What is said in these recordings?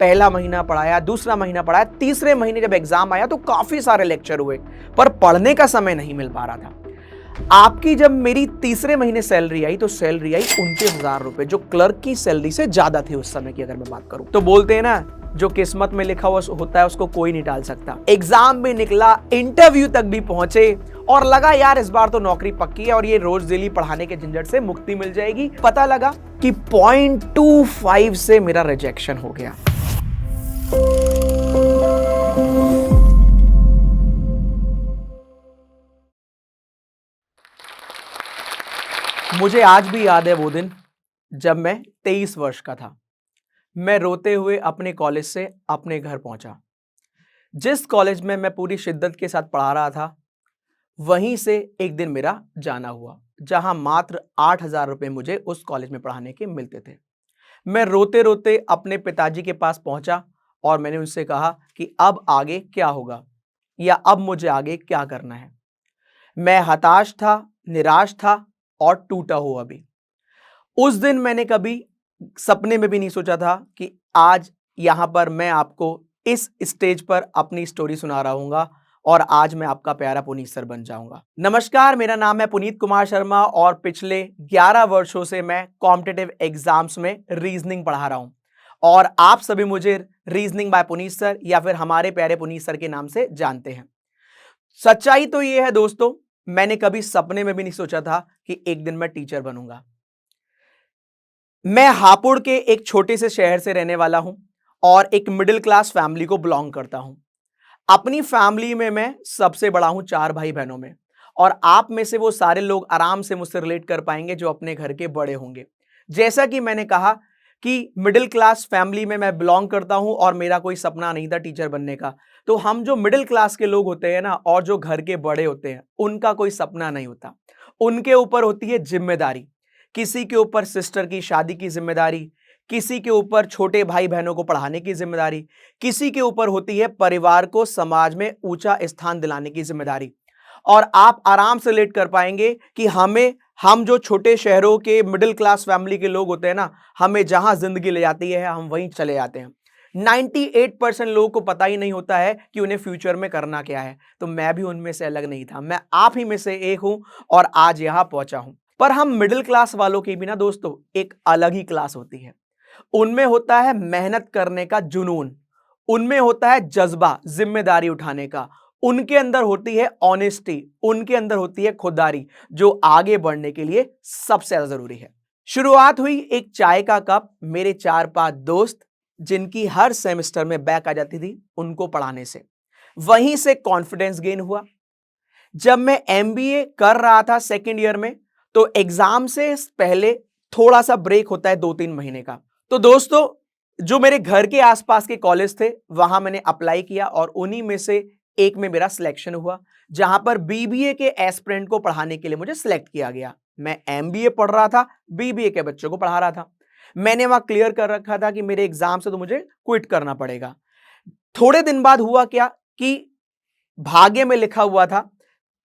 पहला महीना पढ़ाया, दूसरा महीना पढ़ाया, तीसरे महीने जब एग्जाम आया तो काफी सारे लेक्चर हुए, पर पढ़ने का समय नहीं मिल पा रहा था। आपकी जब मेरी तीसरे महीने सैलरी आई तो सैलरी आई 29,000 रुपए, जो क्लर्क की सैलरी से ज्यादा थी उस समय की अगर मैं बात करूं तो। बोलते हैं ना, जो किस्मत में लिखा हुआ होता है उसको कोई नहीं टाल सकता। एग्जाम भी निकला, इंटरव्यू तक भी पहुंचे और लगा यार इस बार तो नौकरी पक्की है और ये रोज डेली पढ़ाने के झंझट से मुक्ति मिल जाएगी। पता लगा कि 0.25 से मेरा रिजेक्शन हो गया। मुझे आज भी याद है वो दिन जब मैं 23 वर्ष का था। मैं रोते हुए अपने कॉलेज से अपने घर पहुंचा। जिस कॉलेज में मैं पूरी शिद्दत के साथ पढ़ा रहा था, वहीं से एक दिन मेरा जाना हुआ, जहां मात्र 8,000 रुपए मुझे उस कॉलेज में पढ़ाने के मिलते थे। मैं रोते रोते अपने पिताजी के पास पहुंचा और मैंने उनसे कहा कि अब आगे क्या होगा या अब मुझे आगे क्या करना है। मैं हताश था, निराश था और टूटा हुआ भी। उस दिन मैंने कभी सपने में भी नहीं सोचा था कि आज यहां पर मैं आपको इस स्टेज पर अपनी स्टोरी सुना रहा हूंगा और आज मैं आपका प्यारा पुनीत सर बन जाऊंगा। नमस्कार, मेरा नाम है पुनीत कुमार शर्मा और पिछले 11 वर्षों से मैं कॉम्पिटिटिव एग्जाम्स में रीजनिंग पढ़ा रहा हूं और आप सभी मुझे रीजनिंग बाय पुनीत सर या फिर हमारे प्यारे पुनीत सर के नाम से जानते हैं। सच्चाई तो यह है दोस्तों, मैंने कभी सपने में भी नहीं सोचा था कि एक दिन मैं टीचर बनूंगा। मैं हापुड़ के एक छोटे से शहर से रहने वाला हूं और एक मिडिल क्लास फैमिली को बिलोंग करता हूं। अपनी फैमिली में मैं सबसे बड़ा हूं 4 भाई बहनों में, और आप में से वो सारे लोग आराम से मुझसे रिलेट कर पाएंगे जो अपने घर के बड़े होंगे। जैसा कि मैंने कहा कि मिडिल क्लास फैमिली में मैं बिलोंग करता हूं और मेरा कोई सपना नहीं था टीचर बनने का। तो हम जो मिडिल क्लास के लोग होते हैं ना और जो घर के बड़े होते हैं, उनका कोई सपना नहीं होता। उनके ऊपर होती है जिम्मेदारी। किसी के ऊपर सिस्टर की शादी की जिम्मेदारी, किसी के ऊपर छोटे भाई बहनों को पढ़ाने की जिम्मेदारी, किसी के ऊपर होती है परिवार को समाज में ऊंचा स्थान दिलाने की जिम्मेदारी। और आप आराम से रिलेट कर पाएंगे कि हम जो छोटे शहरों के मिडिल क्लास फैमिली के लोग होते हैं ना, हमें जहां जिंदगी ले जाती है हम वहीं चले जाते हैं। 98% लोगों को पता ही नहीं होता है कि उन्हें फ्यूचर में करना क्या है। तो मैं भी उनमें से अलग नहीं था, मैं आप ही में से एक हूं और आज यहां पहुंचा हूं। पर हम मिडिल क्लास वालों की भी ना दोस्तों एक अलग ही क्लास होती है। उनमें होता है मेहनत करने का जुनून, उनमें होता है जज्बा जिम्मेदारी उठाने का, उनके अंदर होती है ऑनेस्टी, उनके अंदर होती है खुददारी, जो आगे बढ़ने के लिए सबसे ज्यादा जरूरी है। शुरुआत हुई एक चाय का कप, मेरे 4-5 दोस्त जिनकी हर सेमेस्टर में बैक आ जाती थी उनको पढ़ाने से। वहीं से कॉन्फिडेंस गेन हुआ। जब मैं एमबीए कर रहा था सेकेंड ईयर में, तो एग्जाम से पहले थोड़ा सा ब्रेक होता है 2-3 महीने का। तो दोस्तों, जो मेरे घर के आसपास के कॉलेज थे वहां मैंने अप्लाई किया और उन्हीं में से एक में मेरा सिलेक्शन हुआ, जहां पर बीबीए के एस्पिरेंट को पढ़ाने के लिए मुझे सिलेक्ट किया गया। मैं एमबीए पढ़ रहा था, बीबीए के बच्चों को पढ़ा रहा था। मैंने वहां क्लियर कर रखा था कि मेरे एग्जाम से तो मुझे क्विट करना पड़ेगा। थोड़े दिन बाद हुआ क्या कि भाग्य में लिखा हुआ था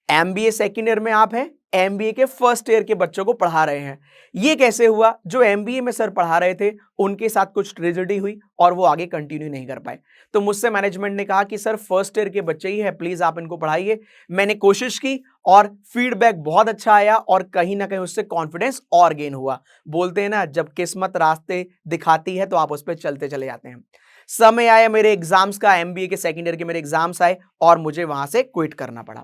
एमबीए सेकेंड ईयर में आप हैं, एमबीए के फर्स्ट ईयर के बच्चों को पढ़ा रहे हैं। ये कैसे हुआ? जो एमबीए में सर पढ़ा रहे थे उनके साथ कुछ ट्रेजेडी हुई और वो आगे कंटिन्यू नहीं कर पाए। तो मुझसे मैनेजमेंट ने कहा कि सर फर्स्ट ईयर के बच्चे ही है, प्लीज आप इनको पढ़ाइए। मैंने कोशिश की और फीडबैक बहुत अच्छा आया और कहीं ना कहीं उससे कॉन्फिडेंस और गेन हुआ। बोलते हैं ना, जब किस्मत रास्ते दिखाती है तो आप उस पर चलते चले जाते हैं। समय आया मेरे एग्जाम्स का, एमबीए के सेकेंड ईयर के मेरे एग्जाम्स आए और मुझे वहां से क्विट करना पड़ा।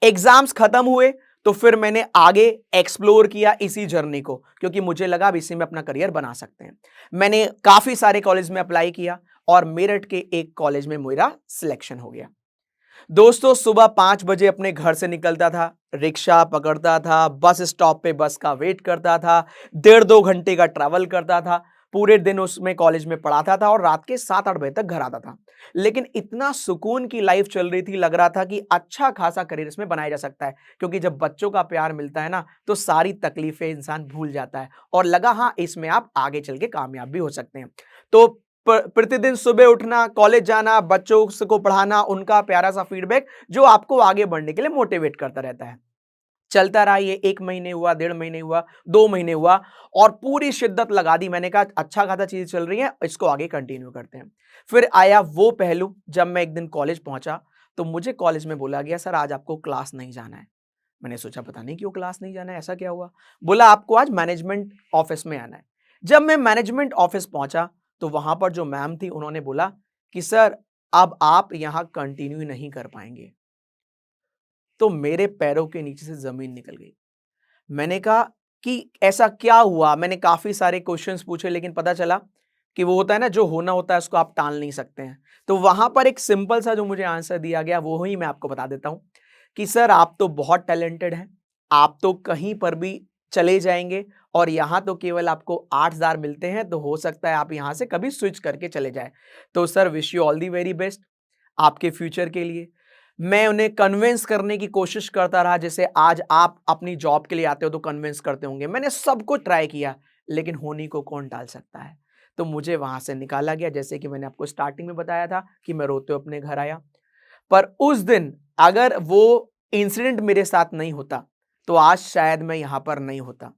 एग्जाम्स खत्म हुए तो फिर मैंने आगे एक्सप्लोर किया इसी जर्नी को, क्योंकि मुझे लगा अब इसी में अपना करियर बना सकते हैं। मैंने काफी सारे कॉलेज में अप्लाई किया और मेरठ के एक कॉलेज में मेरा सिलेक्शन हो गया। दोस्तों, सुबह 5 बजे अपने घर से निकलता था, रिक्शा पकड़ता था, बस स्टॉप पे बस का वेट करता था, 1.5-2 घंटे का ट्रैवल करता था, पूरे दिन उसमें कॉलेज में पढ़ाता था और रात के 7-8 बजे तक घर आता था। लेकिन इतना सुकून की लाइफ चल रही थी, लग रहा था कि अच्छा खासा करियर इसमें बनाया जा सकता है, क्योंकि जब बच्चों का प्यार मिलता है ना तो सारी तकलीफें इंसान भूल जाता है और लगा हाँ इसमें आप आगे चल के कामयाब भी हो सकते हैं। तो प्रतिदिन सुबह उठना, कॉलेज जाना, बच्चों को पढ़ाना, उनका प्यारा सा फीडबैक जो आपको आगे बढ़ने के लिए मोटिवेट करता रहता है। चलता रहा, ये 1 महीने हुआ, 1.5 महीने हुआ, 2 महीने हुआ और पूरी शिद्दत लगा दी। मैंने कहा अच्छा खासा चीज़ चल रही है, इसको आगे कंटिन्यू करते हैं। फिर आया वो पहलू जब मैं एक दिन कॉलेज पहुँचा, तो मुझे कॉलेज में बोला गया सर आज आपको क्लास नहीं जाना है। मैंने सोचा पता नहीं क्यों क्लास नहीं जाना है, ऐसा क्या हुआ? बोला आपको आज मैनेजमेंट ऑफिस में आना है। जब मैं मैनेजमेंट ऑफिस पहुँचा, तो वहाँ पर जो मैम थी उन्होंने बोला कि सर अब आप यहाँ कंटिन्यू नहीं कर पाएँगे। तो मेरे पैरों के नीचे से ज़मीन निकल गई। मैंने कहा कि ऐसा क्या हुआ? मैंने काफ़ी सारे क्वेश्चंस पूछे लेकिन पता चला कि वो होता है ना जो होना होता है उसको आप टाल नहीं सकते हैं। तो वहाँ पर एक सिंपल सा जो मुझे आंसर दिया गया वो ही मैं आपको बता देता हूँ कि सर आप तो बहुत टैलेंटेड हैं। आप तो कहीं पर भी चले जाएँगे और यहाँ तो केवल आपको 8,000 मिलते हैं, तो हो सकता है आप यहाँ से कभी स्विच करके चले जाएँ। तो sir wish you all the very best आपके फ्यूचर के लिए। मैं उन्हें कन्विंस करने की कोशिश करता रहा, जैसे आज आप अपनी जॉब के लिए आते हो तो कन्विंस करते होंगे। मैंने सब कुछ ट्राई किया, लेकिन होनी को कौन टाल सकता है। तो मुझे वहाँ से निकाला गया, जैसे कि मैंने आपको स्टार्टिंग में बताया था कि मैं रोते हुए अपने घर आया। पर उस दिन अगर वो इंसिडेंट मेरे साथ नहीं होता, तो आज शायद मैं यहाँ पर नहीं होता।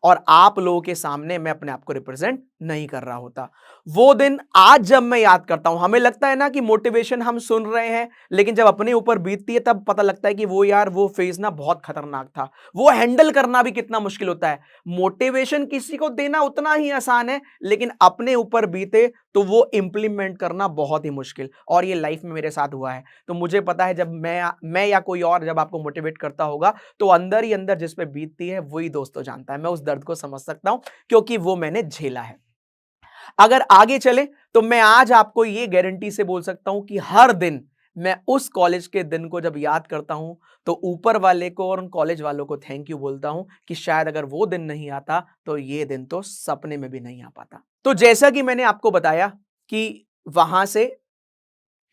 और आप लोगों के सामने मैं अपने आप को रिप्रेजेंट नहीं कर रहा होता। वो दिन आज जब मैं याद करता हूं, हमें लगता है ना कि मोटिवेशन हम सुन रहे हैं, लेकिन जब अपने ऊपर बीतती है तब पता लगता है कि वो यार वो फेज ना बहुत खतरनाक था। वो हैंडल करना भी कितना मुश्किल होता है। मोटिवेशन किसी को देना उतना ही आसान है, लेकिन अपने ऊपर बीते तो वो इंप्लीमेंट करना बहुत ही मुश्किल। और ये लाइफ में मेरे साथ हुआ है। तो मुझे पता है जब मैं या कोई और जब आपको मोटिवेट करता होगा, तो अंदर ही अंदर जिस पे बीतती है वही दोस्तों जानता है। मैं उस दर्द को समझ सकता हूं क्योंकि वो मैंने झेला है। अगर आगे चले तो मैं आज आपको ये गारंटी से बोल सकता हूं कि हर दिन मैं उस कॉलेज के दिन को जब याद करता हूं तो ऊपर वाले को और उन कॉलेज वालों को थैंक यू बोलता हूं कि शायद अगर वो दिन नहीं आता तो ये दिन तो सपने में भी नहीं आ पाता। तो जैसा कि मैंने आपको बताया कि वहां से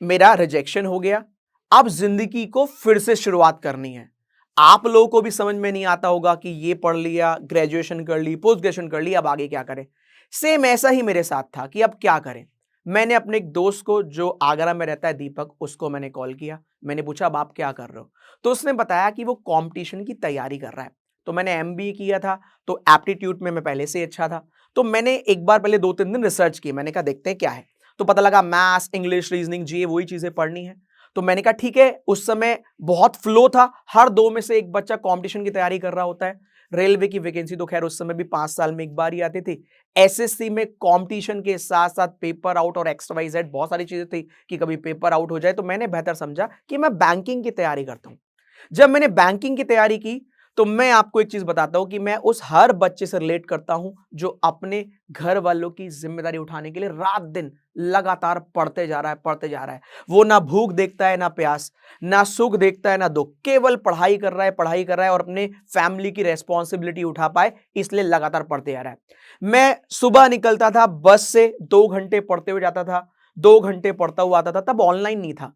मेरा रिजेक्शन हो गया। अब जिंदगी को फिर से शुरुआत करनी है। आप लोगों को भी समझ में नहीं आता होगा कि ये पढ़ लिया, ग्रेजुएशन कर ली, पोस्ट ग्रेजुएशन कर ली, अब आगे क्या करें। सेम ऐसा ही मेरे साथ था कि अब क्या करें। मैंने अपने एक दोस्त को जो आगरा में रहता है, दीपक, उसको मैंने कॉल किया। मैंने पूछा अब आप क्या कर रहे हो? तो उसने बताया कि वो कंपटीशन की तैयारी कर रहा है। तो मैंने एमबीए किया था, तो एप्टीट्यूड में मैं पहले से अच्छा था। तो मैंने एक बार पहले 2-3 दिन रिसर्च की। मैंने कहा देखते हैं क्या है। तो पता लगा मैथ्स, इंग्लिश, रीजनिंग, जीए वही चीजें पढ़नी है। तो मैंने कहा ठीक है। उस समय बहुत फ्लो था, हर 2 में से एक बच्चा कंपटीशन की तैयारी कर रहा होता है। रेलवे की वैकेंसी तो खैर उस समय भी 5 साल में एक बार ही आती थी। एसएससी में कंपटीशन के साथ-साथ पेपर आउट और एक्स वाई जेड बहुत सारी चीजें थी कि कभी पेपर आउट हो जाए, तो मैंने बेहतर समझा कि मैं बैंकिंग की तैयारी करता हूं। जब मैंने बैंकिंग की तैयारी की, तो मैं आपको एक चीज बताता हूं कि मैं उस हर बच्चे से रिलेट करता हूं जो अपने घर वालों की जिम्मेदारी उठाने के लिए रात दिन लगातार पढ़ते जा रहा है, पढ़ते जा रहा है। वो ना भूख देखता है, ना प्यास, ना सुख देखता है, ना दुख, केवल पढ़ाई कर रहा है, पढ़ाई कर रहा है और अपने फैमिली की रेस्पॉन्सिबिलिटी उठा पाए इसलिए लगातार पढ़ते जा रहा है। मैं सुबह निकलता था बस से, 2 घंटे पढ़ते हुए जाता था, 2 घंटे पढ़ता हुआ आता था। तब ऑनलाइन नहीं था।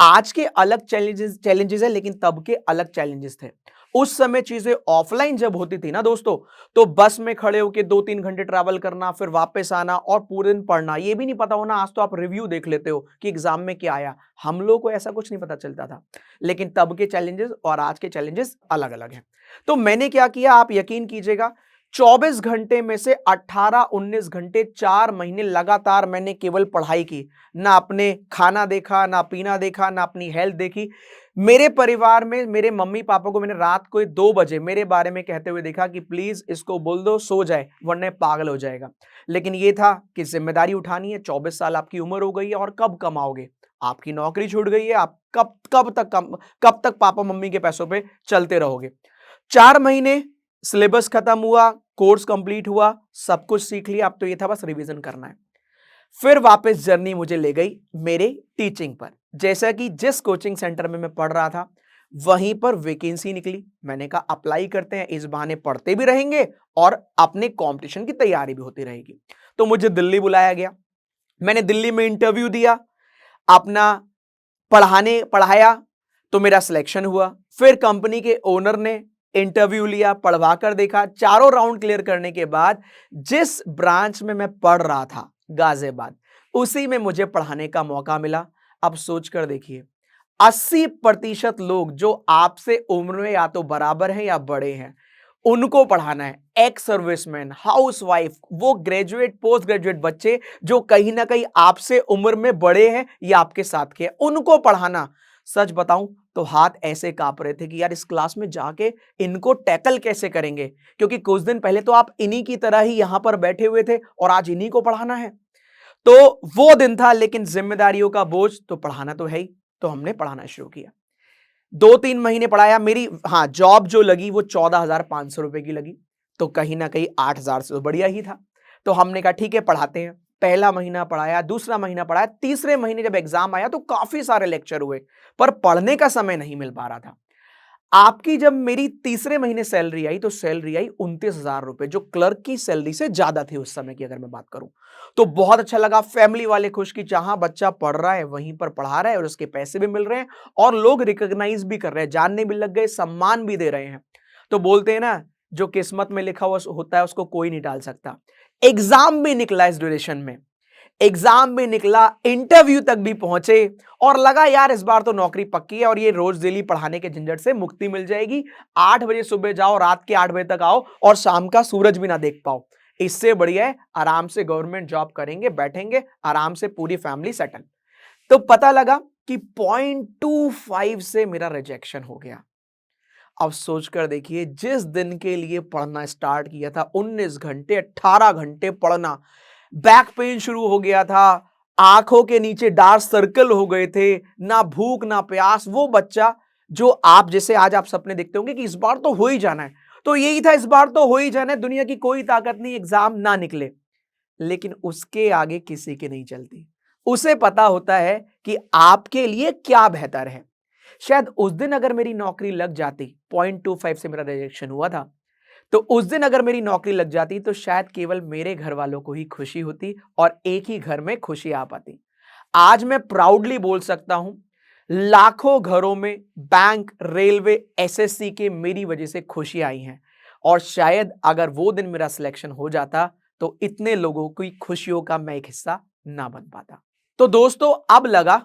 आज के अलग चैलेंजेस चैलेंजेस है, लेकिन तब के अलग चैलेंजेस थे। उस समय चीजें ऑफलाइन जब होती थी ना दोस्तों, तो बस में खड़े होकर 2-3 घंटे ट्रैवल करना, फिर वापस आना और पूरे दिन पढ़ना, ये भी नहीं पता होना। आज तो आप रिव्यू देख लेते हो कि एग्जाम में क्या आया। हम लोग को ऐसा कुछ नहीं पता चलता था। लेकिन तब के चैलेंजेस और आज के चैलेंजेस अलग अलग हैं। तो मैंने क्या किया, आप यकीन कीजिएगा, 24 घंटे में से 18-19 घंटे 4 महीने लगातार मैंने केवल पढ़ाई की। ना अपने खाना देखा, ना पीना देखा, ना अपनी हेल्थ देखी। मेरे परिवार में मेरे मम्मी पापा को मैंने रात को 2 बजे मेरे बारे में कहते हुए देखा कि प्लीज इसको बोल दो सो जाए वरना पागल हो जाएगा। लेकिन ये था कि जिम्मेदारी उठानी है, 24 साल आपकी उम्र हो गई है और कब कमाओगे, आपकी नौकरी छूट गई है, आप कब तक पापा मम्मी के पैसों पे चलते रहोगे। 4 महीने सिलेबस खत्म हुआ, कोर्स कंप्लीट हुआ, सब कुछ सीख लिया। अब तो ये था बस रिवीजन करना है। फिर वापस जर्नी मुझे ले गई मेरे टीचिंग पर। जैसा कि जिस कोचिंग सेंटर में मैं पढ़ रहा था वहीं पर वैकेंसी निकली। मैंने कहा अप्लाई करते हैं, इस बहाने पढ़ते भी रहेंगे और अपने कंपटीशन की तैयारी भी होती रहेगी। तो मुझे दिल्ली बुलाया गया। मैंने दिल्ली में इंटरव्यू दिया, अपना पढ़ाने पढ़ाया, तो मेरा सिलेक्शन हुआ। फिर कंपनी के ओनर ने इंटरव्यू लिया, पढ़वा कर देखा। चारों राउंड क्लियर करने के बाद जिस ब्रांच में मैं पढ़ रहा था गाजियाबाद, उसी में मुझे पढ़ाने का मौका मिला। अब सोच कर देखिए, 80% लोग जो आपसे उम्र में या तो बराबर हैं या बड़े हैं, उनको पढ़ाना है। एक्स सर्विसमैन, हाउसवाइफ, वो ग्रेजुएट, पोस्ट ग्रेजुएट बच्चे जो कहीं ना कहीं आपसे उम्र में बड़े हैं या आपके साथ के हैं, उनको पढ़ाना। सच बताऊं तो हाथ ऐसे कांप रहे थे कि यार इस क्लास में जाके इनको टैकल कैसे करेंगे, क्योंकि कुछ दिन पहले तो आप इन्हीं की तरह ही यहां पर बैठे हुए थे और आज इन्हीं को पढ़ाना है। तो वो दिन था, लेकिन जिम्मेदारियों का बोझ तो पढ़ाना तो है ही, तो हमने पढ़ाना शुरू किया। 2-3 महीने पढ़ाया। मेरी हाँ जॉब जो लगी वो 14,500 रुपए की लगी, तो कहीं ना कहीं 8,000 से तो बढ़िया ही था। तो हमने कहा ठीक है पढ़ाते हैं। पहला महीना पढ़ाया, दूसरा महीना पढ़ाया, तीसरे महीने जब एग्जाम आया तो काफी सारे लेक्चर हुए, पर पढ़ने का समय नहीं मिल पा रहा था। आपकी जब मेरी तीसरे महीने सैलरी आई तो सैलरी आई 29,000 रुपए, जो क्लर्क की सैलरी से ज्यादा थी उस समय की अगर मैं बात करूं। तो बहुत अच्छा लगा, फैमिली वाले खुश कि जहां बच्चा पढ़ रहा है वहीं पर पढ़ा रहा है और उसके पैसे भी मिल रहे हैं और लोग रिकॉग्नाइज भी कर रहे हैं, जानने भी लग गए, सम्मान भी दे रहे हैं। तो बोलते हैं ना, जो किस्मत में लिखा हुआ होता है उसको कोई नहीं टाल सकता। एग्जाम भी निकला इस ड्यूरेशन में, एग्जाम भी निकला, इंटरव्यू तक भी पहुंचे और लगा यार इस बार तो नौकरी पक्की है और ये रोज डेली पढ़ाने के झंझट से मुक्ति मिल जाएगी। 8 बजे सुबह जाओ, रात के 8 बजे तक आओ और शाम का सूरज भी ना देख पाओ। इससे बढ़िया है आराम से गवर्नमेंट जॉब करेंगे, बैठेंगे आराम से, पूरी फैमिली सेटल। तो पता लगा कि 0.25 से मेरा रिजेक्शन हो गया। अब सोचकर देखिए, जिस दिन के लिए पढ़ना स्टार्ट किया था 19 घंटे 18 घंटे पढ़ना, बैक पेन शुरू हो गया था, आंखों के नीचे डार्क सर्कल हो गए थे, ना भूख ना प्यास। वो बच्चा जो आप जैसे आज आप सपने देखते होंगे कि इस बार तो हो ही जाना है, तो यही था, इस बार तो हो ही जाना है, दुनिया की कोई ताकत नहीं एग्जाम ना निकले। लेकिन उसके आगे किसी की नहीं चलती। उसे पता होता है कि आपके लिए क्या बेहतर है। शायद उस दिन अगर मेरी नौकरी लग जाती, 0.25 से मेरा रिजेक्शन हुआ था, तो उस दिन अगर मेरी नौकरी लग जाती तो शायद केवल मेरे घर वालों को ही खुशी होती और एक ही घर में खुशी आ पाती। आज मैं प्राउडली बोल सकता हूं, लाखों घरों में बैंक, रेलवे, एसएससी के मेरी वजह से खुशी आई हैं और शायद अगर वो दिन मेरा सिलेक्शन हो जाता तो इतने लोगों की खुशियों का मैं एक हिस्सा ना बन पाता। तो दोस्तों अब लगा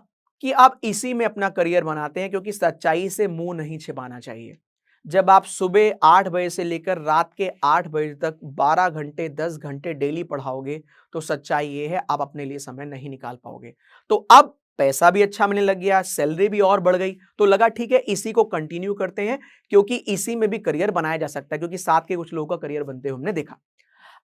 कि अब इसी में अपना करियर बनाते हैं, क्योंकि सच्चाई से मुंह नहीं छिपाना चाहिए। जब आप सुबह 8 बजे से लेकर रात के 8 बजे तक 12 घंटे 10 घंटे डेली पढ़ाओगे तो सच्चाई ये है आप अपने लिए समय नहीं निकाल पाओगे। तो अब पैसा भी अच्छा मिलने लग गया, सैलरी भी और बढ़ गई, तो लगा ठीक है इसी को कंटिन्यू करते हैं, क्योंकि इसी में भी करियर बनाया जा सकता है, क्योंकि साथ के कुछ लोगों का करियर बनते हुए हमने देखा।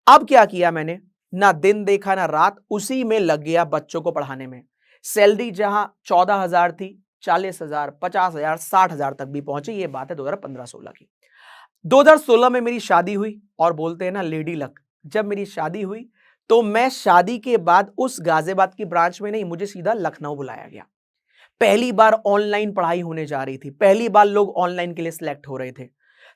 अब क्या किया मैंने, ना दिन देखा ना रात, उसी में लग गया बच्चों को पढ़ाने में। सैलरी जहां 14,000 थी, 40,000, 50,000, 60,000 तक भी पहुंची। ये बात है 2015-16 की। 2016 में मेरी शादी हुई और बोलते हैं ना लेडी लक, जब मेरी शादी हुई तो मैं शादी के बाद उस गाजियाबाद की ब्रांच में नहीं, मुझे सीधा लखनऊ बुलाया गया। पहली बार ऑनलाइन पढ़ाई होने जा रही थी, पहली बार लोग ऑनलाइन के लिए सिलेक्ट हो रहे थे।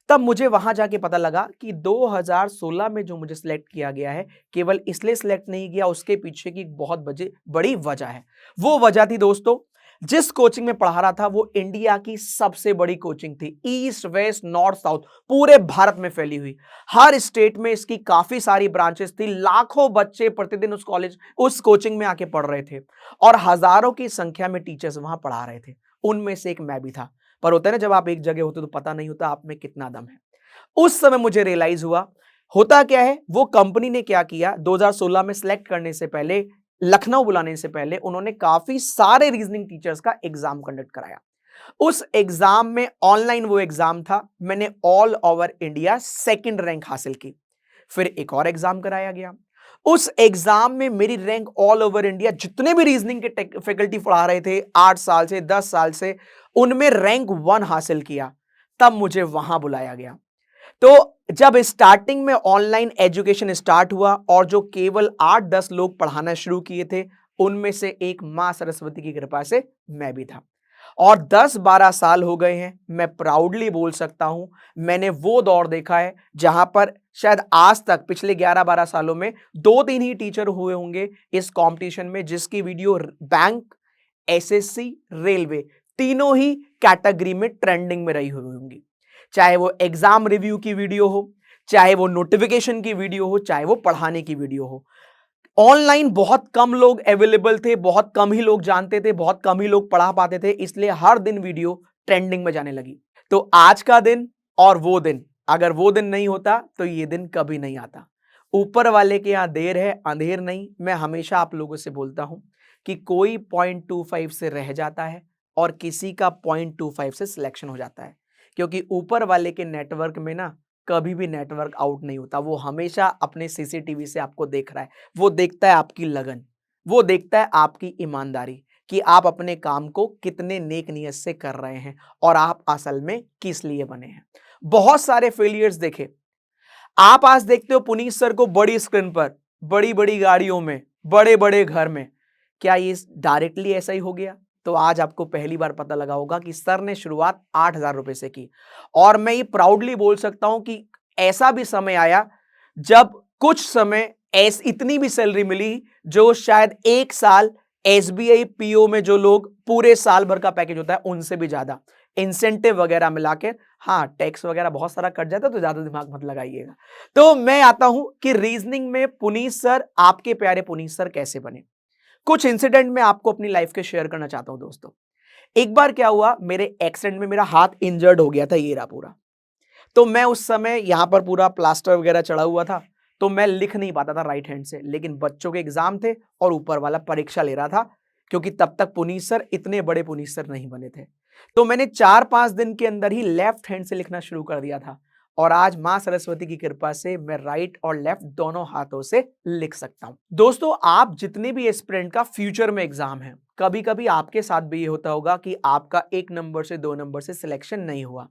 तब मुझे वहां जाके पता लगा कि 2016 में जो मुझे सिलेक्ट किया गया है, केवल इसलिए सिलेक्ट नहीं किया, उसके पीछे की बहुत बड़ी वजह है। वो वजह थी दोस्तों, जिस कोचिंग में पढ़ा रहा था वो इंडिया की सबसे बड़ी कोचिंग थी, ईस्ट वेस्ट नॉर्थ साउथ पूरे भारत में फैली हुई। हर स्टेट में इसकी काफी सारी ब्रांचेस थी, लाखों बच्चे प्रतिदिन उस कोचिंग में आके पढ़ रहे थे और हजारों की संख्या में टीचर्स वहां पढ़ा रहे थे। उनमें से एक मैं भी था। पर होता है ना, जब आप एक जगह होते तो पता नहीं होता आप में कितना दम है। उस समय मुझे रियलाइज हुआ, होता क्या है, वो कंपनी ने क्या किया, 2016 में सिलेक्ट करने से पहले, लखनऊ बुलाने से पहले उन्होंने काफी सारे रीजनिंग टीचर्स का एग्जाम कंडक्ट कराया। उस एग्जाम में ऑनलाइन वो एग्जाम था, मैंने all over India second rank हासिल की। फिर एक और एग्जाम कराया गया, उस एग्जाम में मेरी रैंक ऑल ओवर इंडिया, जितने भी रीजनिंग के फैकल्टी पढ़ा रहे थे 8 साल से 10 साल से, उनमें रैंक 1 हासिल किया। तब मुझे वहां बुलाया गया। तो जब स्टार्टिंग में ऑनलाइन एजुकेशन स्टार्ट हुआ और जो केवल 8-10 लोग पढ़ाना शुरू किए थे, उनमें से एक मां सरस्वती की कृपा से मैं भी था। और 10-12 साल हो गए हैं, मैं प्राउडली बोल सकता हूं, मैंने वो दौर देखा है जहां पर शायद आज तक पिछले 11-12 सालों में 2-3 ही टीचर हुए होंगे इस कंपटीशन में जिसकी वीडियो बैंक, एसएससी, रेलवे तीनों ही कैटेगरी में ट्रेंडिंग में रही हुई होंगी। चाहे वो एग्जाम रिव्यू की वीडियो हो, चाहे वो नोटिफिकेशन की वीडियो हो, चाहे वो पढ़ाने की वीडियो हो। ऑनलाइन बहुत कम लोग अवेलेबल थे, बहुत कम ही लोग जानते थे, बहुत कम ही लोग पढ़ा पाते थे, इसलिए हर दिन वीडियो ट्रेंडिंग में जाने लगी। तो आज का दिन और वो दिन, अगर वो दिन नहीं होता तो ये दिन कभी नहीं आता। ऊपर वाले के यहां देर है, अंधेर नहीं। मैं हमेशा आप लोगों से बोलता हूं कि कोई 0.25 से रह जाता है और किसी का 0.25 से सिलेक्शन हो जाता है, क्योंकि ऊपर वाले के नेटवर्क में ना कभी भी नेटवर्क आउट नहीं होता। वो हमेशा अपने सीसीटीवी से आपको देख रहा है। वो देखता है आपकी लगन, वो देखता है आपकी ईमानदारी कि आप अपने काम को कितने नेक नियत से कर रहे हैं और आप असल में किस लिए बने हैं। बहुत सारे फेलियर्स देखे। आप आज देखते हो पुनीत सर को बड़ी स्क्रीन पर, बड़ी बड़ी गाड़ियों में, बड़े बड़े घर में। क्या ये डायरेक्टली ऐसा ही हो गया? तो आज आपको पहली बार पता लगा होगा कि सर ने शुरुआत 8,000 रुपए से की। और मैं ये प्राउडली बोल सकता हूं कि ऐसा भी समय आया जब कुछ समय इतनी भी सैलरी मिली जो शायद एक साल एसबीआई पीओ में जो लोग पूरे साल भर का पैकेज होता है उनसे भी ज्यादा इंसेंटिव वगैरह मिला के। हाँ, टैक्स वगैरह बहुत सारा कट जाता है तो ज्यादा दिमाग मत लगाइएगा। तो मैं आता हूं कि रीजनिंग में पुनीत सर, आपके प्यारे पुनीत सर कैसे बने। कुछ इंसिडेंट मैं आपको अपनी लाइफ के शेयर करना चाहता हूं दोस्तों। एक बार क्या हुआ, मेरे एक्सीडेंट में मेरा हाथ इंजर्ड हो गया था, ये रहा पूरा। तो मैं उस समय यहां पर पूरा प्लास्टर वगैरह चढ़ा हुआ था, तो मैं लिख नहीं पाता था राइट हैंड से। लेकिन बच्चों के एग्जाम थे और ऊपर वाला परीक्षा ले रहा था, क्योंकि तब तक पुनीत सर, इतने बड़े पुनीत सर नहीं बने थे। तो मैंने 4-5 दिन के अंदर ही लेफ्ट हैंड से लिखना शुरू कर दिया था। और आज मां सरस्वती की कृपा से मैं राइट और लेफ्ट दोनों हाथों से लिख सकता हूं। दोस्तों, आप जितने भी एस्पिरेंट का फ्यूचर में एग्जाम है, कभी कभी आपके साथ भी ये होता होगा कि आपका 1 नंबर से 2 नंबर से सिलेक्शन नहीं हुआ।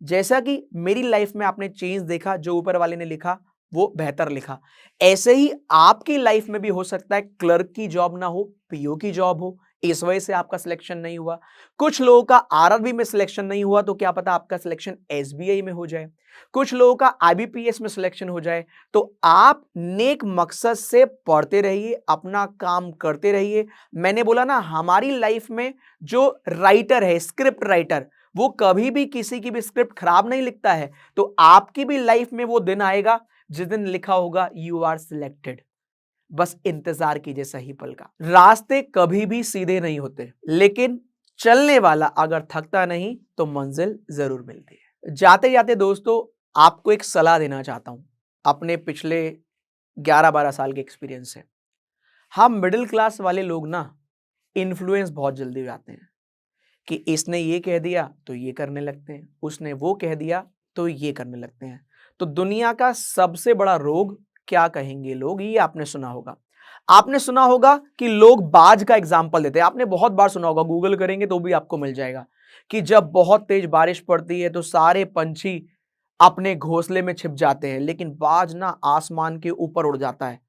जैसा कि मेरी लाइफ में आपने चेंज देखा, जो ऊपर वाले ने लिखा वो बेहतर लिखा, ऐसे ही आपकी लाइफ में भी हो सकता है क्लर्क की जॉब ना हो, पीओ की जॉब हो, इस वजह से आपका सिलेक्शन नहीं हुआ। कुछ लोगों का आरआरबी में सिलेक्शन नहीं हुआ तो क्या पता आपका सिलेक्शन एसबीआई में हो जाए। कुछ लोगों का आईबीपीएस में सिलेक्शन हो जाए। तो आप नेक मकसद से पढ़ते रहिए, अपना काम करते रहिए। मैंने बोला ना, हमारी लाइफ में जो राइटर है, स्क्रिप्ट राइटर, वो कभी भी किसी की भी स्क्रिप्ट खराब नहीं लिखता है। तो आपकी भी लाइफ में वो दिन आएगा जिस दिन लिखा होगा यू आर सिलेक्टेड। बस इंतजार कीजिए सही पल का। रास्ते कभी भी सीधे नहीं होते, लेकिन चलने वाला अगर थकता नहीं तो मंजिल जरूर मिलती है। जाते जाते दोस्तों, आपको एक सलाह देना चाहता हूं अपने पिछले 11-12 साल के एक्सपीरियंस से। हम मिडिल क्लास वाले लोग ना इन्फ्लुएंस बहुत जल्दी हो जाते हैं कि इसने ये कह दिया तो ये करने लगते हैं, उसने वो कह दिया तो ये करने लगते हैं। तो दुनिया का सबसे बड़ा रोग क्या कहेंगे लोग, ये आपने सुना होगा। आपने सुना होगा कि लोग बाज का एग्जाम्पल देते हैं। आपने बहुत बार सुना होगा, गूगल करेंगे तो भी आपको मिल जाएगा कि जब बहुत तेज बारिश पड़ती है तो सारे पंछी अपने घोंसले में छिप जाते हैं, लेकिन बाज ना आसमान के ऊपर उड़ जाता है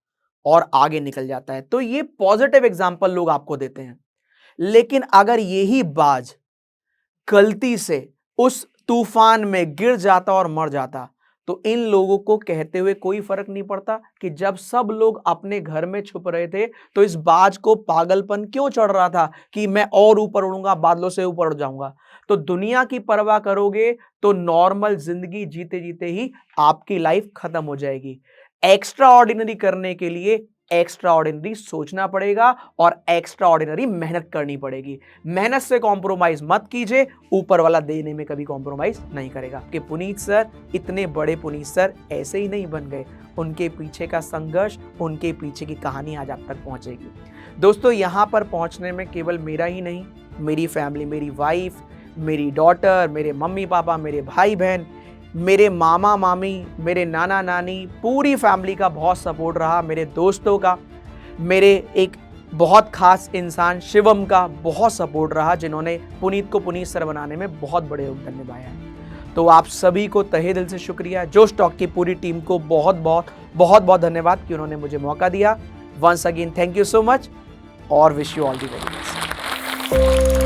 और आगे निकल जाता है। तो ये पॉजिटिव एग्जाम्पल लोग आपको देते हैं। लेकिन अगर यही बाज गलती से उस तूफान में गिर जाता और मर जाता तो इन लोगों को कहते हुए कोई फर्क नहीं पड़ता कि जब सब लोग अपने घर में छुप रहे थे तो इस बाज को पागलपन क्यों चढ़ रहा था कि मैं और ऊपर उड़ूंगा, बादलों से ऊपर उड़ जाऊंगा। तो दुनिया की परवाह करोगे तो नॉर्मल जिंदगी जीते जीते ही आपकी लाइफ खत्म हो जाएगी। एक्स्ट्रा ऑर्डिनरी करने के लिए एक्स्ट्रा ऑर्डिनरी सोचना पड़ेगा और एक्स्ट्रा ऑर्डिनरी मेहनत करनी पड़ेगी। मेहनत से कॉम्प्रोमाइज मत कीजिए, ऊपर वाला देने में कभी कॉम्प्रोमाइज नहीं करेगा। कि पुनीत सर, इतने बड़े पुनीत सर ऐसे ही नहीं बन गए, उनके पीछे का संघर्ष, उनके पीछे की कहानी आज आप तक पहुंचेगी। दोस्तों, यहां पर पहुंचने में केवल मेरा ही नहीं, मेरी फैमिली, मेरी वाइफ, मेरी डॉटर, मेरे मम्मी पापा, मेरे भाई बहन, मेरे मामा मामी, मेरे नाना नानी, पूरी फैमिली का बहुत सपोर्ट रहा। मेरे दोस्तों का, मेरे एक बहुत खास इंसान शिवम का बहुत सपोर्ट रहा, जिन्होंने पुनीत को पुनीत सर बनाने में बहुत बड़े योगदान निभाया है। तो आप सभी को तहे दिल से शुक्रिया। जोश टॉक की पूरी टीम को बहुत बहुत धन्यवाद कि उन्होंने मुझे मौका दिया। Once again thank you so much और wish you all the very best.